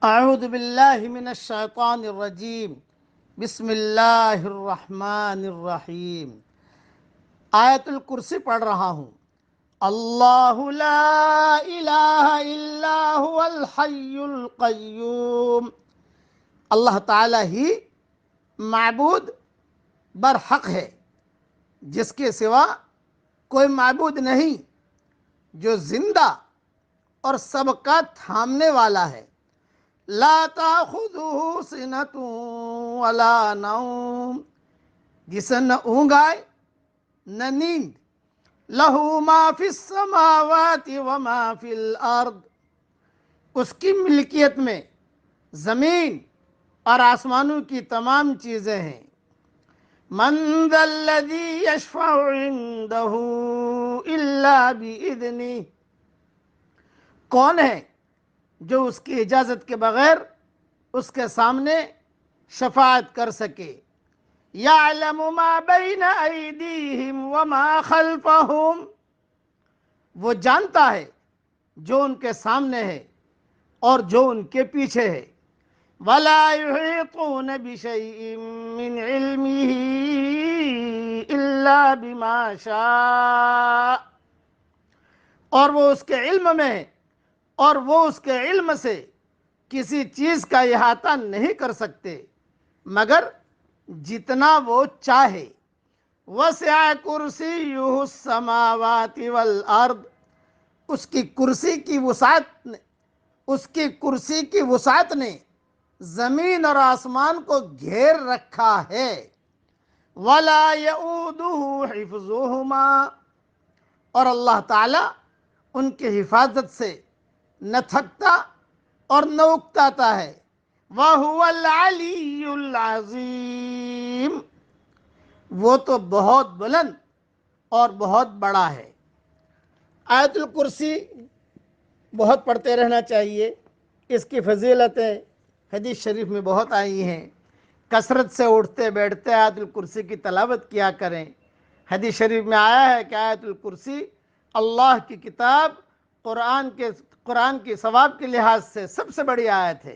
اعوذ باللہ من الشیطان الرجیم بسم اللہ الرحمن الرحیم۔ آیت الکرسی پڑھ رہا ہوں۔ اللہ لا الہ الا هو الحی القیوم۔ اللہ تعالی ہی معبود برحق ہے، جس کے سوا کوئی معبود نہیں، جو زندہ اور سب کا تھامنے والا ہے۔ لا تاخذہ سنۃ ولا نوم، جسے نہ اونگ آئے نہ نیند۔ لہ ما فی السماوات وما فی الارض، اس کی ملکیت میں زمین اور آسمانوں کی تمام چیزیں ہیں۔ من ذا الذی یشفع عندہ الا بإذنہ، کون ہے جو اس کی اجازت کے بغیر اس کے سامنے شفاعت کر سکے۔ یعلم ما بین ایدیہم وما خلفہم، وہ جانتا ہے جو ان کے سامنے ہے اور جو ان کے پیچھے ہے۔ ولا یحیطون بشیء من علمہ الا بما شاء، اور وہ اس کے علم میں ہے اور وہ اس کے علم سے کسی چیز کا احاطہ نہیں کر سکتے مگر جتنا وہ چاہے۔ وسع کرسیہ السماوات والارض، اس کی کرسی کی وسعت نے زمین اور آسمان کو گھیر رکھا ہے۔ ولا یؤودہ حفظہما، اور اللہ تعالی ان کی حفاظت سے نہ تھکتا اور نہ اکتاتا ہے۔ وَهُوَ الْعَلِيُّ الْعَظِيمُ، وہ تو بہت بلند اور بہت بڑا ہے۔ آیت الکرسی بہت پڑھتے رہنا چاہیے۔ اس کی فضیلتیں حدیث شریف میں بہت آئی ہیں۔ کثرت سے اٹھتے بیٹھتے آیت الکرسی کی تلاوت کیا کریں۔ حدیث شریف میں آیا ہے کہ آیت الکرسی اللہ کی کتاب قرآن کی ثواب کے لحاظ سے سب سے بڑی آیت ہے،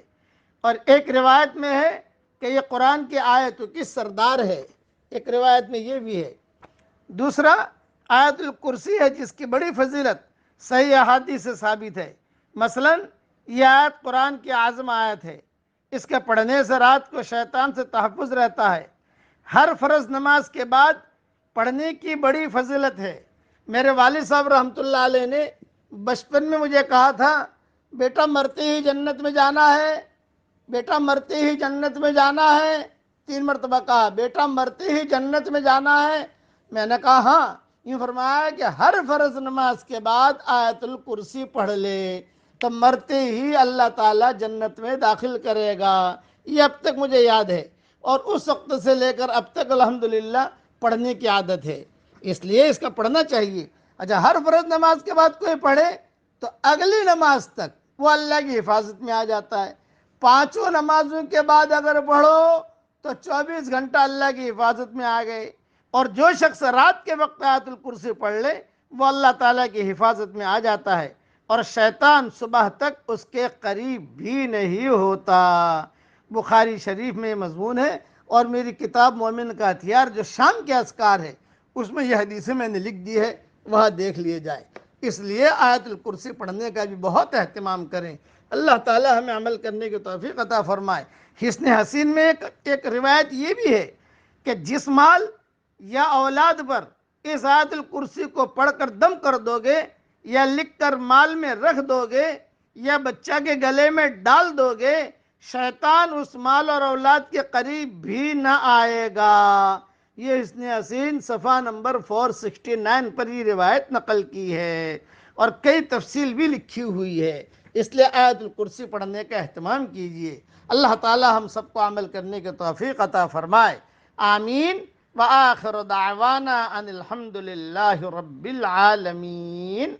اور ایک روایت میں ہے کہ یہ قرآن کی آیتوں کی سردار ہے، ایک روایت میں یہ بھی ہے۔ دوسرا، آیت الکرسی ہے جس کی بڑی فضیلت صحیح احادیث سے ثابت ہے۔ مثلا یہ آیت قرآن کی اعظم آیت ہے، اس کے پڑھنے سے رات کو شیطان سے تحفظ رہتا ہے۔ ہر فرض نماز کے بعد پڑھنے کی بڑی فضیلت ہے۔ میرے والد صاحب رحمۃ اللہ علیہ نے بچپن میں مجھے کہا تھا، بیٹا مرتے ہی جنت میں جانا ہے، بیٹا مرتے ہی جنت میں جانا ہے۔ 3 مرتبہ کہا، بیٹا مرتے ہی جنت میں جانا ہے۔ میں نے کہا ہاں۔ یوں فرمایا کہ ہر فرض نماز کے بعد آیت الکرسی پڑھ لے تو مرتے ہی اللہ تعالیٰ جنت میں داخل کرے گا۔ یہ اب تک مجھے یاد ہے، اور اس وقت سے لے کر اب تک الحمدللہ پڑھنے کی عادت ہے، اس لیے اس کا پڑھنا چاہیے۔ اچھا، ہر فرض نماز کے بعد کوئی پڑھے تو اگلی نماز تک وہ اللہ کی حفاظت میں آ جاتا ہے۔ 5 نمازوں کے بعد اگر پڑھو تو 24 گھنٹہ اللہ کی حفاظت میں آ گئے۔ اور جو شخص رات کے وقت آیت الکرسی پڑھ لے وہ اللہ تعالیٰ کی حفاظت میں آ جاتا ہے، اور شیطان صبح تک اس کے قریب بھی نہیں ہوتا۔ بخاری شریف میں یہ مضمون ہے، اور میری کتاب مومن کا ہتھیار جو شام کے اذکار ہے اس میں یہ حدیثیں میں نے لکھ دی ہے، وہاں دیکھ لیے جائے۔ اس لیے آیت الکرسی پڑھنے کا بھی بہت اہتمام کریں۔ اللہ تعالی ہمیں عمل کرنے کی توفیق عطا فرمائے۔ حسن حسین میں ایک روایت یہ بھی ہے کہ جس مال یا اولاد پر اس آیت الکرسی کو پڑھ کر دم کر دو گے، یا لکھ کر مال میں رکھ دو گے، یا بچہ کے گلے میں ڈال دو گے، شیطان اس مال اور اولاد کے قریب بھی نہ آئے گا۔ یہ حسن حسین صفحہ نمبر 469 پر یہ روایت نقل کی ہے، اور کئی تفصیل بھی لکھی ہوئی ہے۔ اس لیے آیت الکرسی پڑھنے کا اہتمام کیجیے۔ اللہ تعالی ہم سب کو عمل کرنے کی توفیق عطا فرمائے، آمین۔ وآخر دعوانا ان الحمد للہ رب العالمین۔